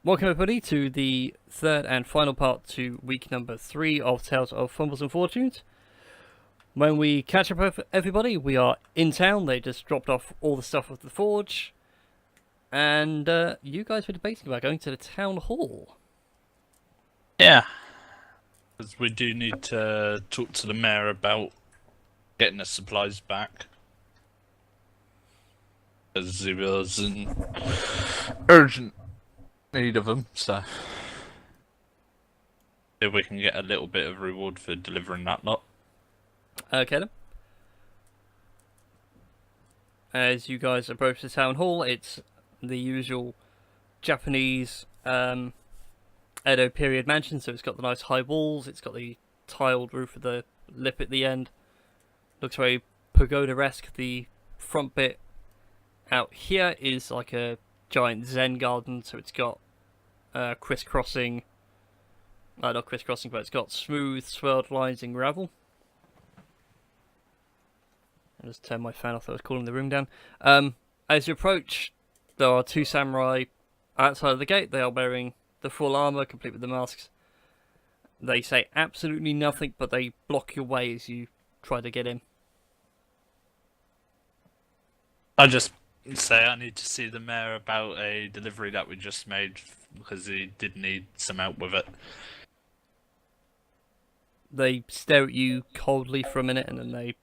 Welcome everybody to the third and final part to week number 3 of Tales of Fumbles and Fortunes. When we catch up with everybody, we are in town. They just dropped off all the stuff of the forge. And you guys were debating about going to the town hall. Yeah. Because we do need to talk to the mayor about getting the supplies back. Because he was in urgent need of them, so if we can get a little bit of reward for delivering that lot. Okay then. As you guys approach the town hall, it's the usual Japanese Edo period mansion. So it's got the nice high walls, it's got the tiled roof with the lip at the end. Looks very pagoda-esque. The front bit out here is like a giant Zen garden, so it's got crisscrossing, not crisscrossing, but it's got smooth swirled lines in gravel. I'll just turn my fan off, I was cooling the room down. As you approach, there are two samurai outside of the gate. They are wearing the full armour, complete with the masks. They say absolutely nothing, but they block your way as you try to get in. I just say I need to see the mayor about a delivery that we just made, because he did need some help with it. They stare at you coldly for a minute, and then they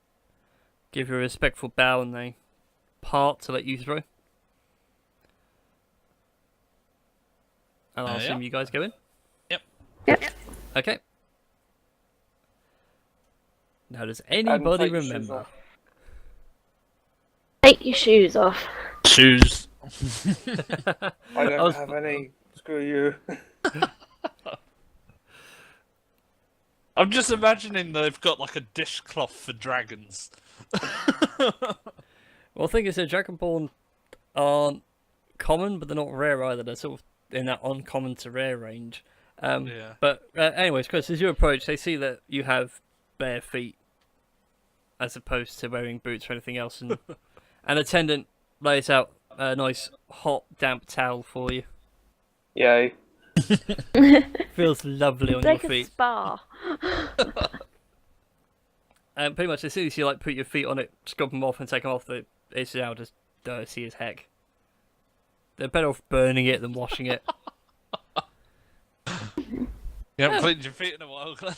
give you a respectful bow, and they part to let you through. And I'll assume you guys go in? Yep. Okay. Now, does anybody remember? Take your shoes off. Shoes. I don't have any. Screw you. I'm just imagining they've got like a dishcloth for dragons. Well, the thing is that Dragonborn aren't common, but they're not rare either. They're sort of in that uncommon to rare range. Yeah. But anyways, Chris, as you approach, they see that you have bare feet, as opposed to wearing boots or anything else, and an attendant lays out a nice hot, damp towel for you. Yay. Feels lovely on Like your a feet. spa. And pretty much as soon as you like put your feet on it, scrub them off and take them off, it's now just dirty as heck. They're better off burning it than washing it. You haven't cleaned your feet in a while, Glenn.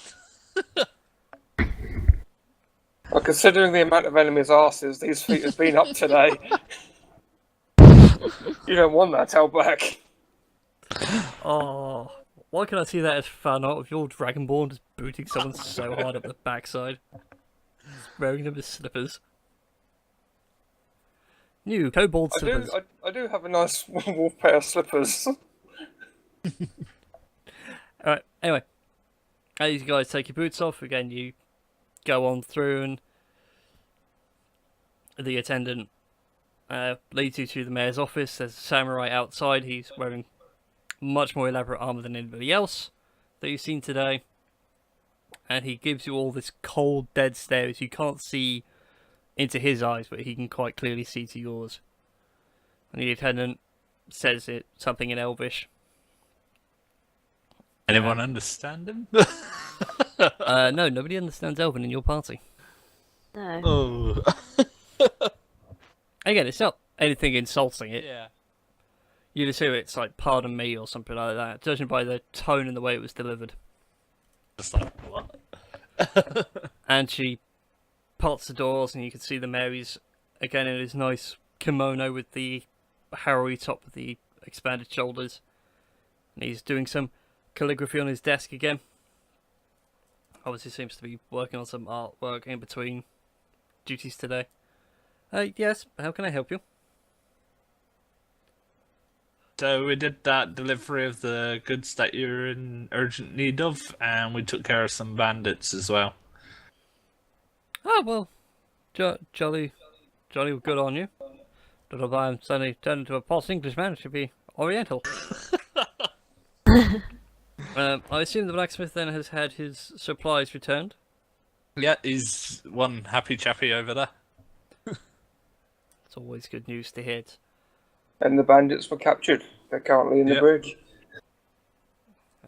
Well, considering the amount of enemies' asses these feet have been up today, you don't want that tail back. Oh, why can I see that as fun art of your Dragonborn just booting someone so hard up the backside? Just wearing them as slippers. New kobold slippers. I do have a nice wolf pair of slippers. Alright, anyway. As you guys take your boots off, again you go on through, and the attendant leads you to the mayor's office. There's a samurai outside. He's wearing much more elaborate armour than anybody else that you've seen today. And he gives you all this cold, dead stare as you can't see into his eyes, but he can quite clearly see to yours. And the attendant says something in Elvish. Anyone understand him? No, nobody understands Elven in your party. No. Oh. Again, it's not anything insulting. Yeah. You'd assume it's like "pardon me" or something like that, judging by the tone and the way it was delivered. Just like, what? And she parts the doors, and you can see the Mary's again in his nice kimono with the harrowy top with the expanded shoulders. And he's doing some calligraphy on his desk again. Obviously seems to be working on some artwork in between duties today. Yes, how can I help you? So we did that delivery of the goods that you're in urgent need of, and we took care of some bandits as well. Oh, well, jolly good on you. Don't know if I'm suddenly turned into a posh Englishman. It should be Oriental. I assume the blacksmith then has had his supplies returned. Yeah, he's one happy chappy over there. It's always good news to hear. And the bandits were captured. They're currently in the Yep. bridge.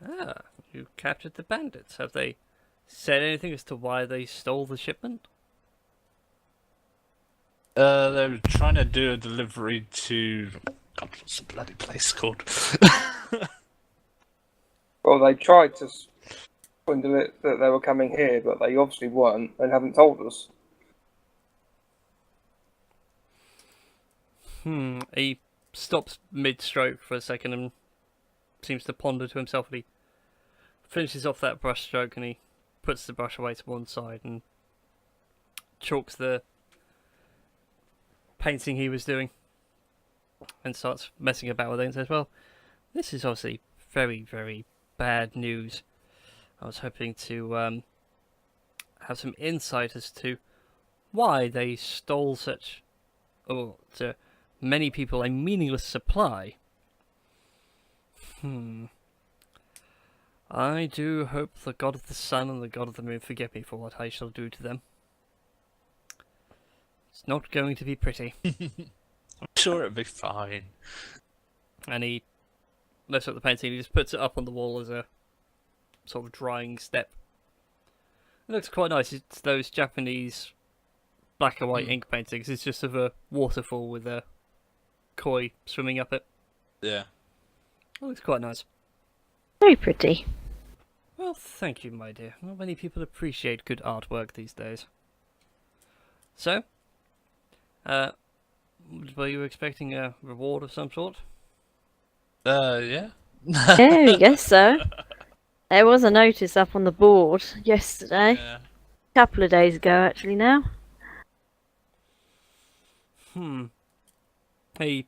Ah, you captured the bandits. Have they said anything as to why they stole the shipment? They were trying to do a delivery to... God, what's the bloody place called? Well, they tried to swindle it that they were coming here, but they obviously weren't and haven't told us. He stops mid-stroke for a second and seems to ponder to himself, and he finishes off that brush stroke and he puts the brush away to one side and chalks the painting he was doing and starts messing about with it and says, well, this is obviously very, very bad news. I was hoping to have some insight as to why they stole such, or to many people, a meaningless supply. I do hope the god of the sun and the god of the moon forgive me for what I shall do to them. It's not going to be pretty. I'm sure it'll be fine. And he lifts up the painting and he just puts it up on the wall as a sort of drying step. It looks quite nice. It's those Japanese black and white ink paintings. It's just of a waterfall with a koi swimming up it. Yeah. It looks quite nice. Very pretty. Well, thank you, my dear. Not many people appreciate good artwork these days. So, were you expecting a reward of some sort? Yeah. Yeah, I guess so. There was a notice up on the board yesterday. Yeah. A couple of days ago, actually, now. He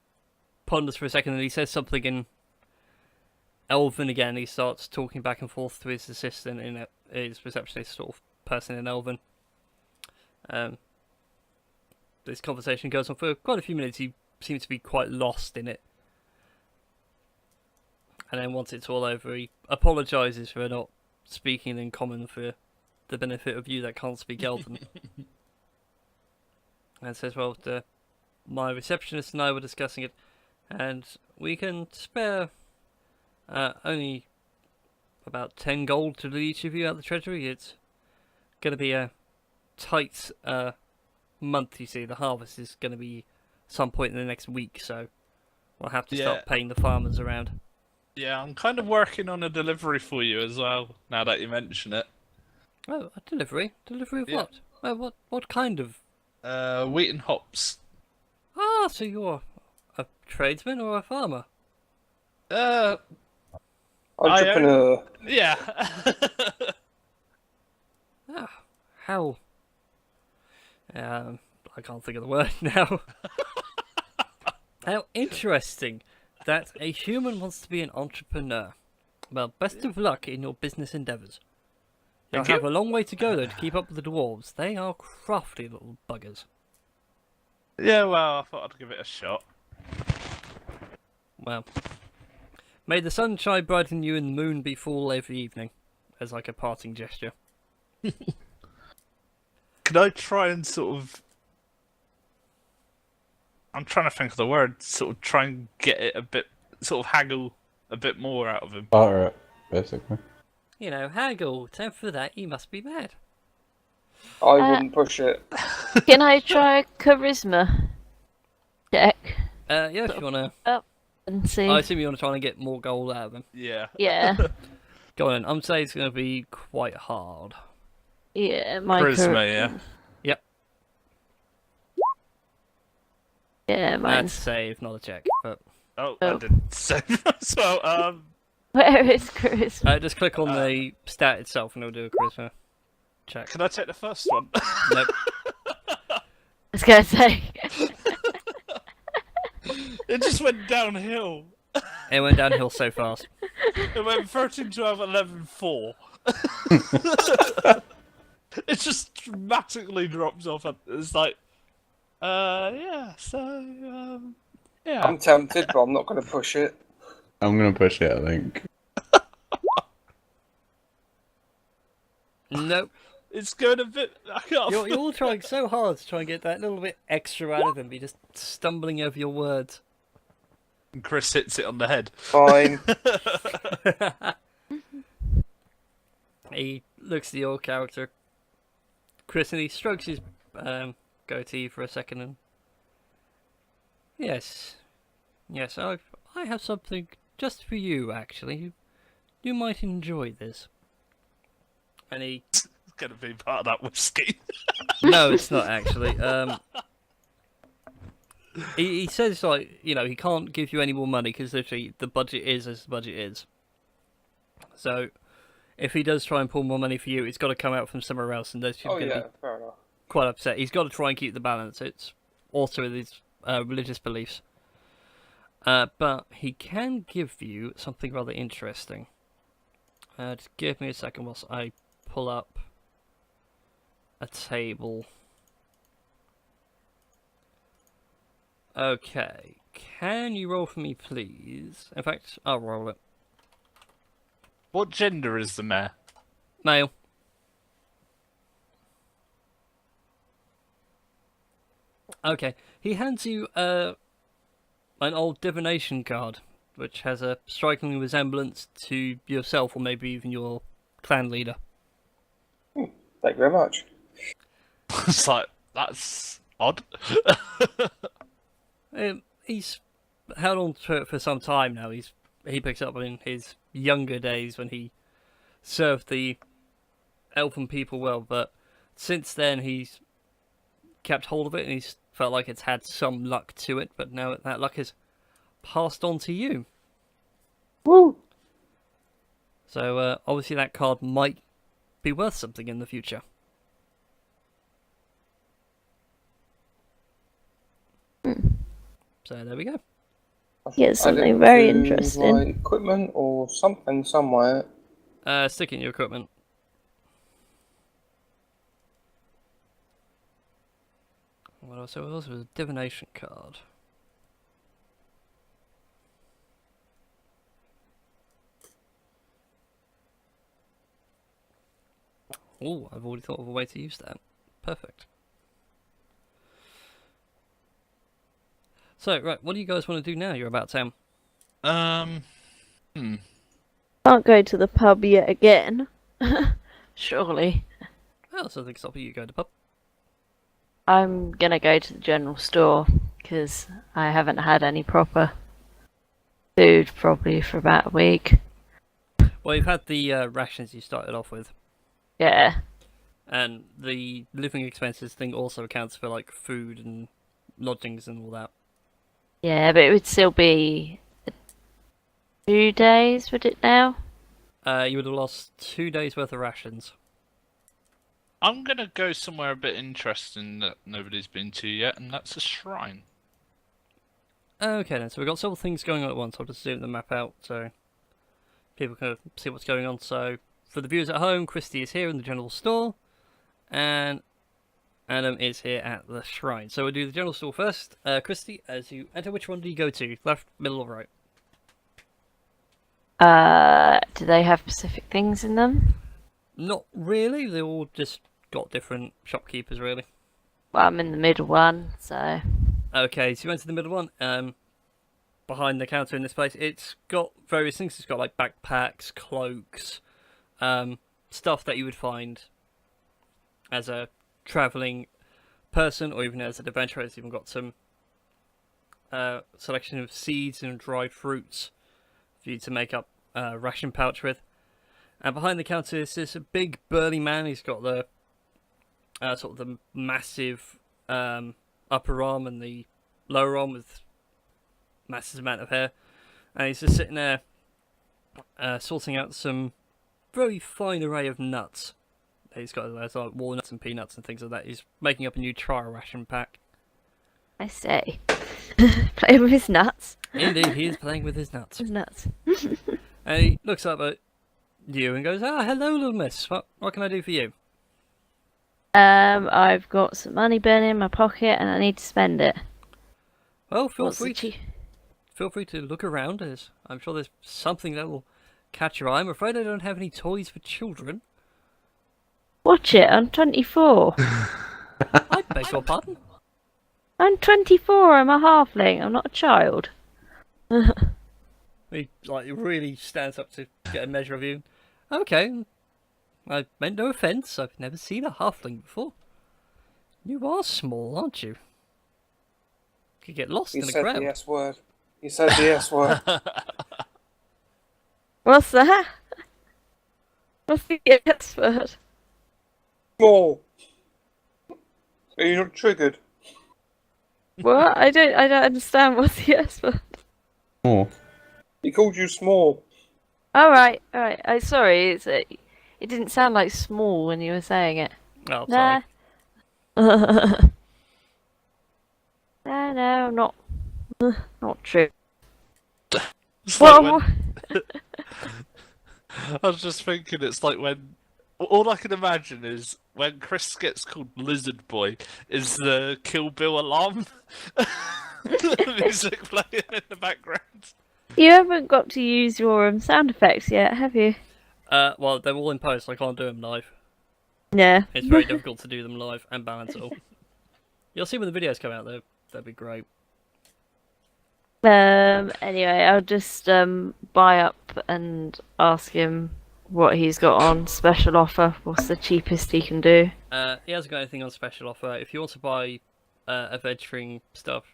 ponders for a second and he says something in Elven again. He starts talking back and forth to his assistant, his receptionist sort of person in Elven. This conversation goes on for quite a few minutes. He seems to be quite lost in it. And then once it's all over, he apologises for not speaking in common for the benefit of you that can't speak Elven. And says, well, my receptionist and I were discussing it, and we can spare only about 10 gold to each of you out of the treasury. It's going to be a tight month, you see. The harvest is going to be some point in the next week, so we'll have to start paying the farmers around. Yeah, I'm kind of working on a delivery for you as well, now that you mention it. Oh, a delivery? Delivery of Yeah. what? Oh, what kind of? Wheat and hops. Ah, so you're a tradesman or a farmer? Entrepreneur. Yeah. Ah, how? I can't think of the word now. How interesting that a human wants to be an entrepreneur. Well, best of luck in your business endeavours. You'll Thank have you. a long way to go, though, to keep up with the dwarves. They are crafty little buggers. Yeah, well, I thought I'd give it a shot. Well, may the sun shine bright on you and the moon be full every evening, as like a parting gesture. Could I try and sort of... I'm trying to think of the word. Sort of try and get it a bit... Sort of haggle a bit more out of him. Barter it, basically. You know, haggle. Time for that, you must be mad. I wouldn't push it. Can I try a charisma check Yeah, if you want to... and see? I assume you want to try and get more gold out of them. Yeah. Yeah, Go on, I'm saying it's going to be quite hard. yeah, my Charisma, yeah. Yep. Yeah, That's mine's. save, not a check. But Oh, Oh. I didn't say so. Where is charisma? just click on the stat itself and it'll do a charisma check. Can I take the first one? Nope. I was gonna say. It just went downhill. It went downhill so fast. It went 13, 12, 11, 4. It just dramatically drops off. It's like, yeah, so, yeah. I'm tempted, but I'm not going to push it. I'm gonna push it, I think. Nope. It's going a bit. I can't. You're all trying so hard to try and get that little bit extra out of him, but you're just stumbling over your words. And Chris hits it on the head. Fine. looks at your character, Chris, and he strokes his goatee for a second. And yes, I have something just for you. Actually, you might enjoy this. And he. It's gonna be part of that whiskey. No, it's not actually. He says, like, you know, he can't give you any more money because literally the budget is as the budget is. So, if he does try and pull more money for you, it's got to come out from somewhere else, and those people are going to be fair enough. quite upset. He's got to try and keep the balance. It's also with his religious beliefs. But he can give you something rather interesting. Just give me a second whilst I pull up a table. Okay, can you roll for me, please? In fact, I'll roll it. What gender is the mayor? Male. Okay, he hands you an old divination card, which has a striking resemblance to yourself, or maybe even your clan leader. Thank you very much. It's like, that's odd. He's held on to it for some time now. He picks up in his younger days when he served the elven people well, but since then he's kept hold of it and he's felt like it's had some luck to it, but now that luck has passed on to you. Woo! So obviously that card might be worth something in the future. So there we go. Yeah, Add something it very to interesting. my equipment or something somewhere. Stick it in your equipment. What else? There was also a divination card. Oh, I've already thought of a way to use that. Perfect. So, right, what do you guys want to do now? You're about town. Can't go to the pub yet again. Surely. Oh, something stopping you going to pub. I'm gonna go to the general store because I haven't had any proper food probably for about a week. Well, you've had the rations you started off with, Yeah. and the living expenses thing also accounts for like food and lodgings and all that. Yeah, but it would still be 2 days, would it now? You would have lost 2 days worth of rations. I'm gonna go somewhere a bit interesting that nobody's been to yet, and that's a shrine. Okay then, so we've got several things going on at once. I'll just zoom the map out so people can see what's going on. So for the viewers at home, Christie is here in the general store, and Adam is here at the shrine. So we'll do the general store first. Christie, as you enter, which one do you go to? Left, middle, or right? Do they have specific things in them? Not really. They all just got different shopkeepers, really. Well, I'm in the middle one, so... Okay, so you went to the middle one. Behind the counter in this place, it's got various things. It's got like backpacks, cloaks, stuff that you would find as a travelling person or even as an adventurer. It's even got some selection of seeds and dried fruits for you to make up a ration pouch with. And behind the counter is this big burly man. He's got the sort of the massive upper arm and the lower arm with massive amount of hair, and he's just sitting there sorting out some very fine array of nuts. He's got like walnuts and peanuts and things like that. He's making up a new trial ration pack. I say. Playing with his nuts. Indeed, he is playing with his nuts. His nuts. And he looks up at you and goes, "Ah, hello, little miss. What can I do for you?" I've got some money burning in my pocket and I need to spend it. Well, feel What's the free to look around. As I'm sure there's something that will catch your eye. I'm afraid I don't have any toys for children. Watch it, I'm 24. I beg your pardon? I'm 24, I'm a halfling, I'm not a child. He like really stands up to get a measure of you. Okay, I meant no offence. I've never seen a halfling before. You are small, aren't you? Could get lost You in the said crowd. the S word. You said the S word. What's that? What's the S word? Small. Are you not triggered? What? I don't understand what's the S word. Oh, He called you small. Alright. I sorry, it didn't sound like small when you were saying it. Oh, Nah. sorry. No, not true. It's like Well, when... I was just thinking, it's like when... All I can imagine is when Chris gets called Lizard Boy, is the Kill Bill alarm the music playing in the background. you haven't got to use your sound effects yet, have you? Well, they're all in post, so I can't do them live. Yeah. It's very difficult to do them live and balance it all. You'll see when the videos come out, that'd be great. Anyway, I'll just buy up and ask him what he's got on special offer. What's the cheapest he can do? He hasn't got anything on special offer. If you want to buy adventuring stuff,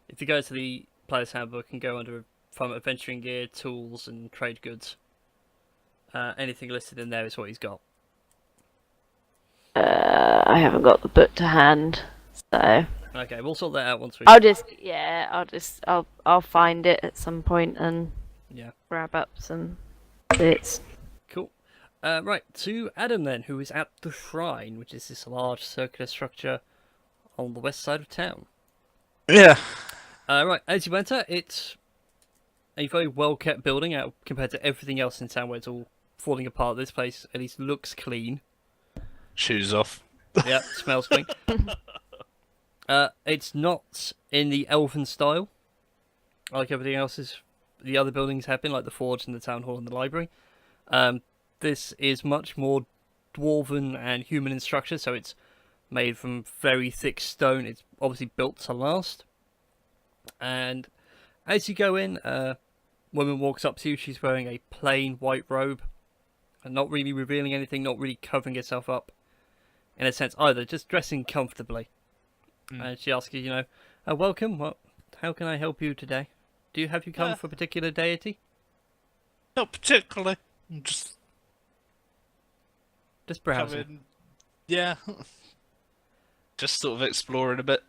if you go to the player's handbook and go under from adventuring gear, tools, and trade goods, anything listed in there is what he's got. I haven't got the book to hand, so Okay, we'll sort that out once we. I'll find it at some point and Yeah. grab up some bits. Cool. Right, to Adam then, who is at the shrine, which is this large circular structure on the west side of town. Yeah. Right, as you enter, it's a very well kept building out compared to everything else in town where it's all falling apart. This place at least looks clean. Shoes off. Yeah, smells clean. It's not in the elven style, like everything else the other buildings have been, like the forge and the town hall and the library. This is much more dwarven and human in structure, so it's made from very thick stone. It's obviously built to last. And as you go in, a woman walks up to you. She's wearing a plain white robe, and not really revealing anything, not really covering herself up, in a sense either, just dressing comfortably. And she asks you, welcome. How can I help you today? Have you come for a particular deity? Not particularly. I'm just browsing. coming. Yeah. Just sort of exploring a bit.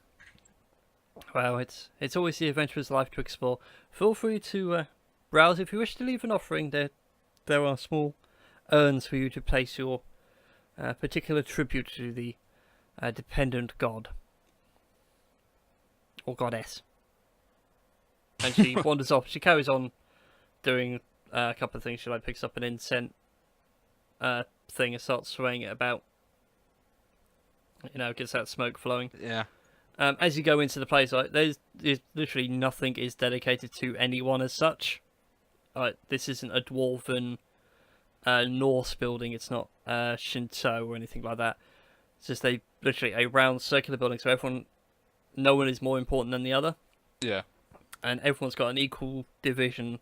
Well, it's always the adventurer's life to explore. Feel free to browse. If you wish to leave an offering, there are small urns for you to place your particular tribute to the dependent god. Or goddess. And she wanders off. She carries on doing a couple of things. She picks up an incense thing and starts swaying it about. Gets that smoke flowing. Yeah. As you go into the place, there's literally nothing is dedicated to anyone as such. This isn't a dwarven Norse building. It's not Shinto or anything like that. It's just literally a round circular building. So no one is more important than the other. Yeah. And everyone's got an equal division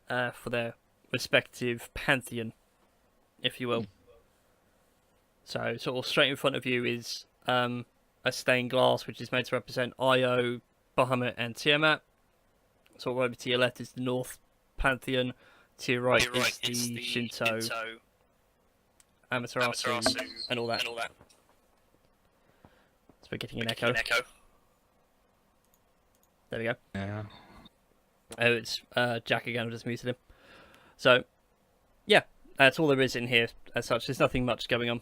for their respective pantheon, if you will. So sort of straight in front of you is a stained glass, which is made to represent Io, Bahamut, and Tiamat. Sort of over to your left is the North pantheon. To your right is the Shinto, Amaterasu, and all that. So we're getting an echo. There we go. Yeah. Oh, it's Jack again. I just muted him. So, yeah, that's all there is in here as such. There's nothing much going on.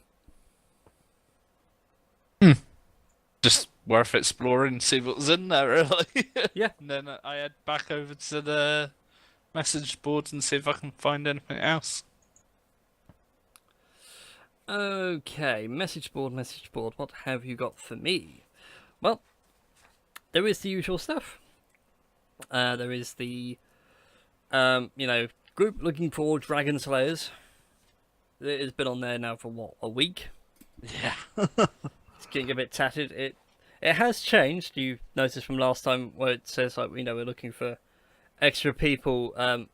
Just worth exploring, see what's in there, really. Yeah. And then I head back over to the message boards and see if I can find anything else. Okay, message board. What have you got for me? Well, there is the usual stuff. There is the, group looking for dragon slayers. It has been on there now for a week. Yeah. It's getting a bit tattered. It has changed. You noticed from last time where it says we're looking for extra people.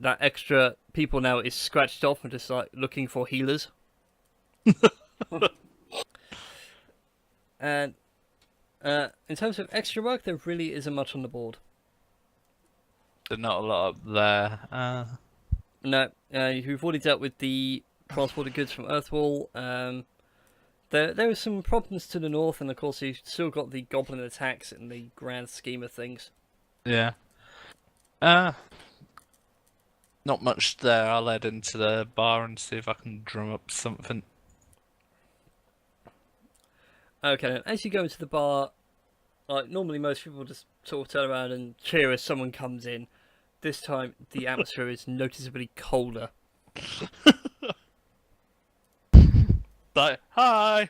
that extra people now is scratched off and just like looking for healers. And in terms of extra work, there really isn't much on the board. There's not a lot up there. No, you've already dealt with the transported goods from Earthwall. There are some problems to the north, and of course you've still got the goblin attacks in the grand scheme of things. Yeah. Not much there. I'll head into the bar and see if I can drum up something. Okay, as you go into the bar, like normally most people just sort of turn around and cheer as someone comes in. This time the atmosphere is noticeably colder. Like, hi!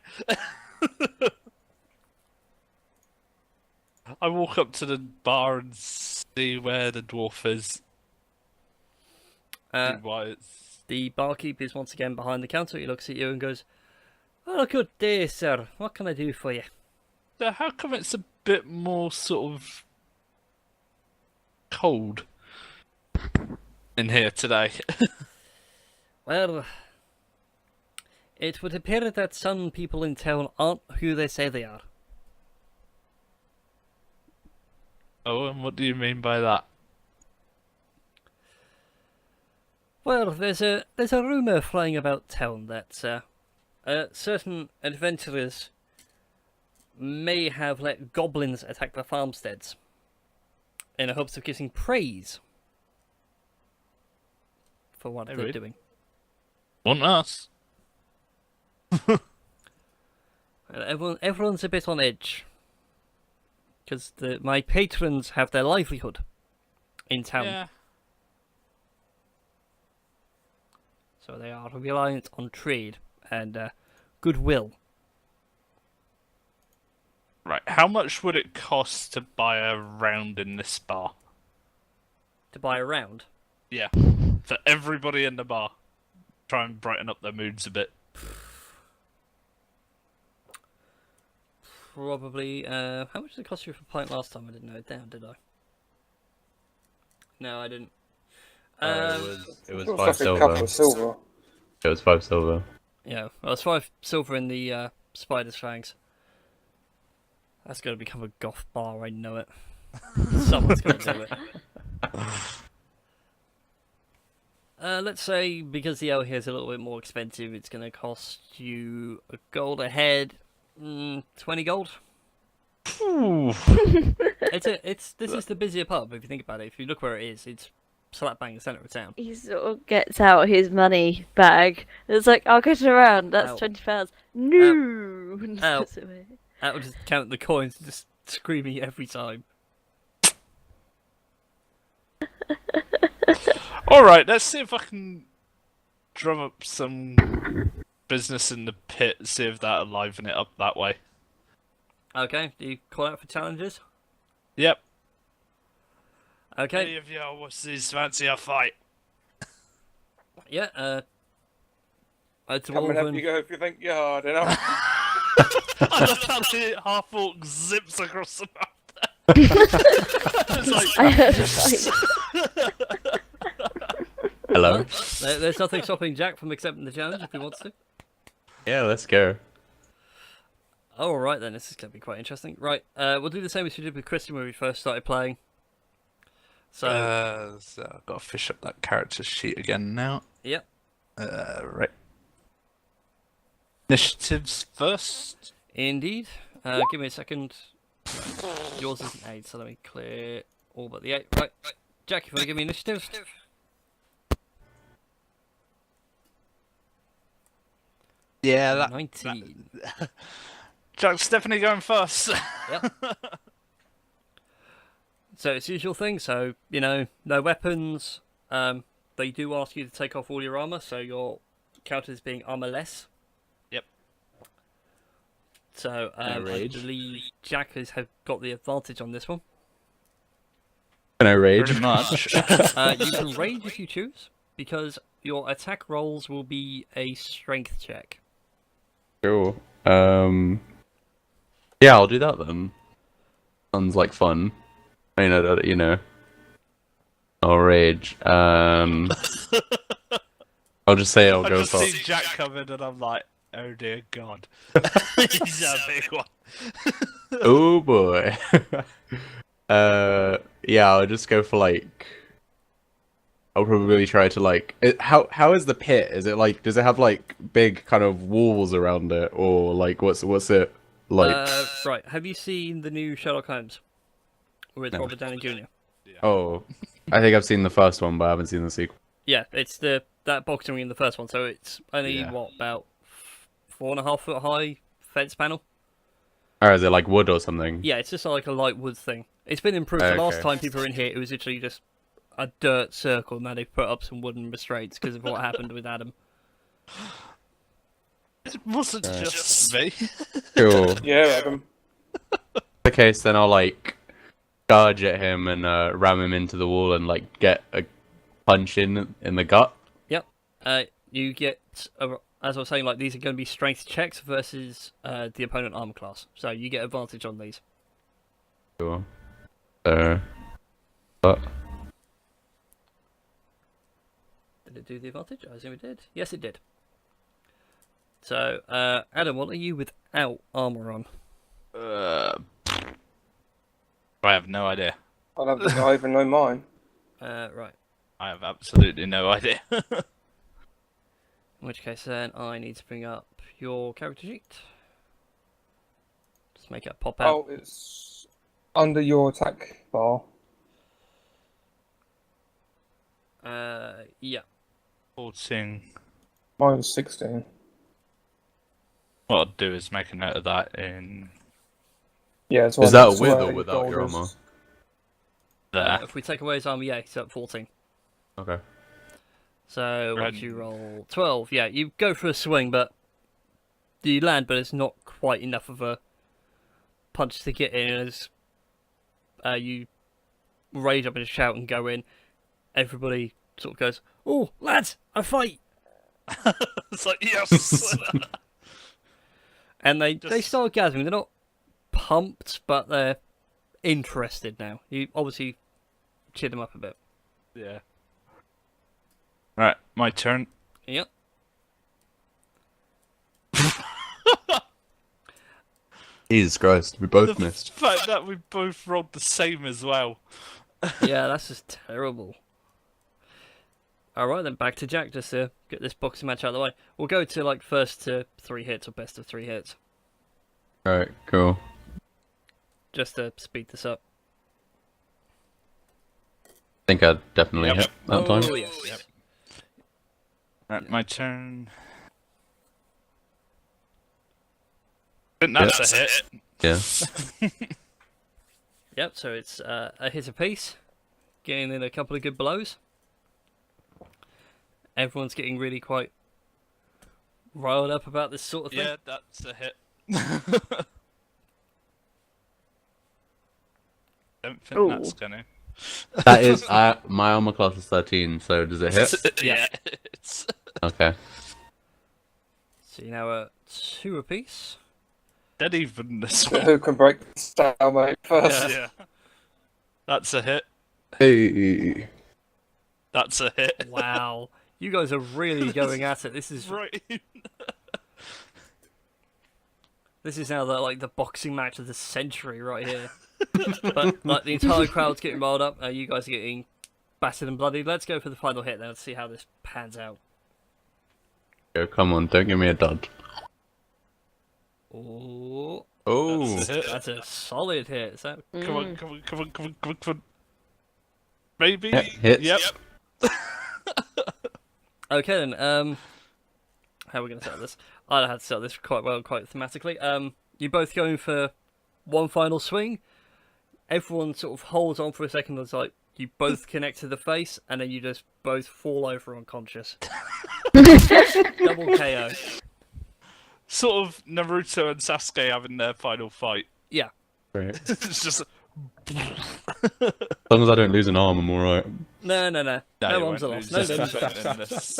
I walk up to the bar and see where the dwarf is. See why it's... The barkeep is once again behind the counter. He looks at you and goes, "Well, good day, sir. What can I do for you?" So how come it's a bit more sort of cold in here today? Well, it would appear that some people in town aren't who they say they are. Oh, and what do you mean by that? Well, there's a rumour flying about town that certain adventurers may have let goblins attack the farmsteads in the hopes of getting praise for what they're doing. Want us? Everyone's a bit on edge because my patrons have their livelihood in town. Yeah. So they are reliant on trade and goodwill. Right, how much would it cost to buy a round in this bar? To buy a round? Yeah, for everybody in the bar. Try and brighten up their moods a bit. Probably. How much did it cost you for a pint last time? I didn't know it down, did I? No, I didn't. It was Looks 5 like a silver. couple of silver. It was 5 silver. Yeah, well, it's 5 silver in the spider's fangs. That's going to become a goth bar, I know it. Someone's going to do it. Let's say, because the ale here is a little bit more expensive, it's going to cost you a gold a head. 20 gold. This is the busier pub, if you think about it. If you look where it is, it's slap bang in the centre of town. He sort of gets out his money bag. It's like, I'll get it around. That's Ow. 20 pounds. No! And just Ow. puts it away. That would just count the coins, just screaming every time. Alright, let's see if I can drum up some business in the pit, see if that'll liven it up that way. Okay, do you call out for challenges? Yep. Okay. Any of y'all wussies fancy a fight? Yeah, a Come and have you dwarven... go if you think you're hard enough. I love how the half-orc zips across the map. It's like... Hello? There's nothing stopping Jack from accepting the challenge if he wants to. Yeah, let's go. Alright then, this is going to be quite interesting. Right, we'll do the same as we did with Christie when we first started playing. So, so I've got to fish up that character sheet again now. Yep. Right. Initiatives first. Indeed. Give me a second. Right. Yours is an 8, so let me clear all but the 8. Right. Jack, you want to give me initiative? Yeah, that 19. Jack's definitely going first. Yep. So it's the usual thing, so, you know, no weapons. They do ask you to take off all your armour, so you're counted as being armourless. Yep. So, I believe Jack has got the advantage on this one. Can I rage? Pretty much. You can rage if you choose, because your attack rolls will be a strength check. Cool. Yeah, I'll do that then. Sounds like fun. I mean, you know. I'll rage. I'll just say I'll I go just for. see Jack coming and I'm like, oh dear God. He's a big one. Oh boy. Yeah, I'll just go for like. I'll probably try to like. How is the pit? Is it like? Does it have like big kind of walls around it, or like what's it like? Right. Have you seen the new Sherlock Holmes with No. Robert Downey Jr.? Oh, I think I've seen the first one, but I haven't seen the sequel. Yeah, it's that boxing ring in the first one. So it's only Yeah. about 4.5 foot high fence panel. Or is it like wood or something? Yeah, it's just like a light wood thing. It's been improved. The last Okay. time people were in here, it was literally just a dirt circle. Now they've put up some wooden restraints because of what happened with Adam. It wasn't just me. Cool. Yeah, Adam. The case, then I'll like charge at him and ram him into the wall and like get a punch in the gut. Yep. You get, as I was saying, like these are going to be strength checks versus the opponent armor class. So you get advantage on these. Cool. But Did it do the advantage? I assume it did. Yes, it did. So, Adam, what are you without armor on? I have no idea. I don't think I even know mine. Right. I have absolutely no idea. In which case, then I need to bring up your character sheet. Just make it pop out. Oh, it's under your attack bar. Yeah. 14. Mine's 16. What I'll do is make a note of that in Yeah, it's is one that with where or your without your gold is. armor? there. If we take away his armor, yeah, he's at 14. Okay. So, Right. once you roll 12, yeah, you go for a swing, but you land, but it's not quite enough of a punch to get in as you raise up and shout and go in. Everybody sort of goes, "Oh, lads, a fight!" It's like, yes! And they Just- start gathering. They're not pumped, but they're interested now. You obviously cheer them up a bit. Yeah. Right, my turn. Yep. Jesus Christ, we both The missed. fact that we both rolled the same as well. Yeah, that's just terrible. Alright, then back to Jack just to get this boxing match out of the way. We'll go to like first to 3 hits or best of 3 hits. Alright, cool. Just to speed this up. I think I definitely Yep. hit that time. Oh, yes. Yep. Right, my turn. I think that's a hit. Yeah. Yep, so it's a hit apiece. Getting in a couple of good blows. Everyone's getting really quite riled up about this sort of thing. Yeah, that's a hit. Don't think Ooh. that's gonna. That is my armor class is 13, so does it hit? Yeah, it's. Okay. So you now at 2 apiece. Dead even this one. Who can break the stalemate first? Yeah. That's a hit. Hey. That's a hit. Wow. You guys are really going at it. This is Right. This is now the boxing match of the century right here. But like the entire crowd's getting riled up. You guys are getting battered and bloodied. Let's go for the final hit now to see how this pans out. Yo, come on, don't give me a dud. Oh, Oh. That's a hit. that's a solid hit. So Come on, come on, come on, come on, come on, come on. Maybe. Yeah, hits. Yep. okay then. How are we going to set this? I had to set this quite well, quite thematically. You both going for one final swing. Everyone sort of holds on for a second. It's like you both connect to the face, and then you just both fall over unconscious. Double KO. Sort of Naruto and Sasuke having their final fight. Yeah. Great. It's just. As long as I don't lose an arm, I'm alright. No. No you arms are won't lost. lose No, this no. in this.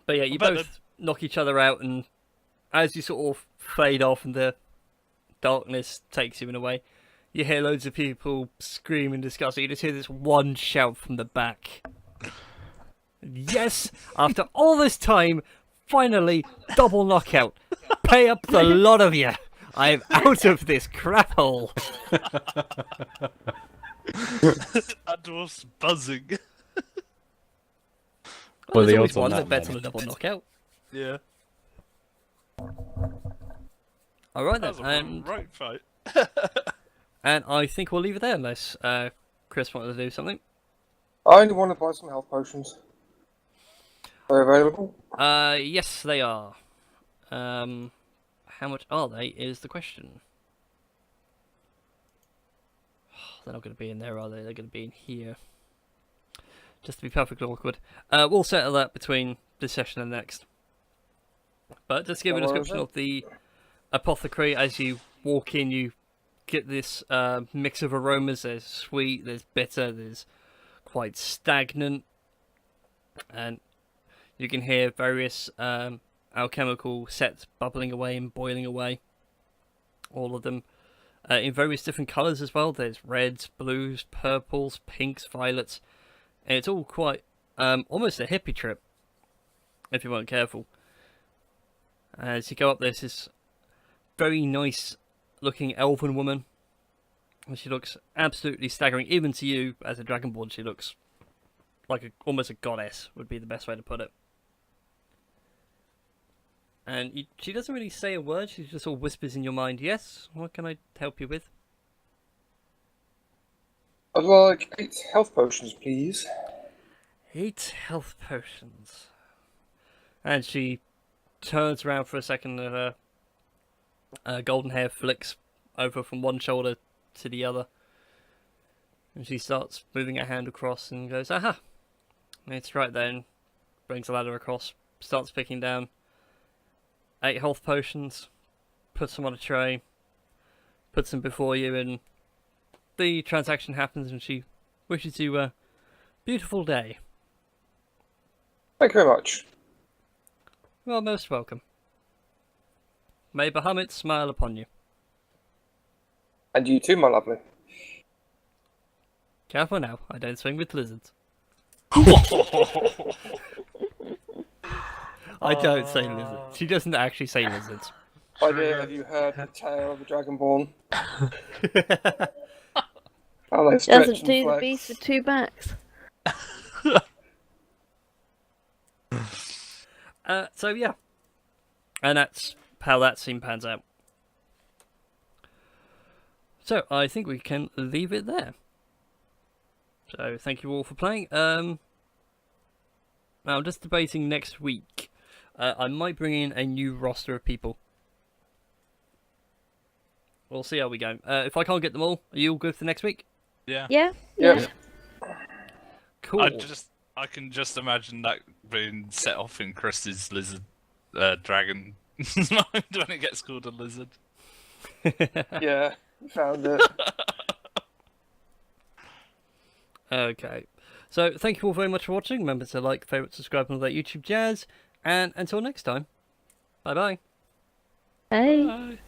But yeah, you But both knock each other out, and as you sort of fade off and the darkness takes you in a way, You hear loads of people scream in disgust. You just hear this one shout from the back. Yes, after all this time, finally, double knockout. Pay up the lot of you. I'm out of this crap hole. That dwarf's buzzing. Well, There's the always odds on one that, that bets man. on a double knockout. Yeah. Alright That then, was a and, right fight. and I think we'll leave it there unless Chris wanted to do something. I only want to buy some health potions. Are they available? Yes, they are. How much are they is the question. They're not going to be in there, are they? They're going to be in here. Just to be perfectly awkward. We'll settle that between this session and next. But just to give a description of the apothecary. As you walk in, you get this mix of aromas. There's sweet, there's bitter, there's quite stagnant. And you can hear various alchemical sets bubbling away and boiling away. All of them in various different colours as well. There's reds, blues, purples, pinks, violets. And it's all quite almost a hippie trip, if you weren't careful. As you go up, there's this very nice looking elven woman. And she looks absolutely staggering. Even to you, as a dragonborn, she looks like almost a goddess, would be the best way to put it. And she doesn't really say a word, she just all whispers in your mind, yes, what can I help you with? I'd like 8 health potions, please. 8 health potions. And she turns around for a second and her golden hair flicks over from one shoulder to the other. And she starts moving her hand across and goes, aha! It's right then. Brings the ladder across, starts picking down 8 health potions, puts them on a tray, puts them before you, and the transaction happens and she wishes you a beautiful day. Thank you very much. You are most welcome. May Bahamut smile upon you. And you too, my lovely. Careful now, I don't swing with lizards. I don't say lizards. She doesn't actually say lizards. My dear, have you heard the tale of the Dragonborn? How they stretch Doesn't and do the flex. beast with 2 backs. So yeah. And that's how that scene pans out. So I think we can leave it there. So thank you all for playing. Now I'm just debating next week. I might bring in a new roster of people. We'll see how we go. If I can't get them all, are you all good for next week? Yeah. Yeah? Yeah. Cool. I can just imagine that being set off in Christie's lizard dragon mind when it gets called a lizard. Yeah, we found it. Okay. So thank you all very much for watching. Remember to like, favourite, subscribe and all that YouTube jazz. And until next time, bye bye. Hey. Bye.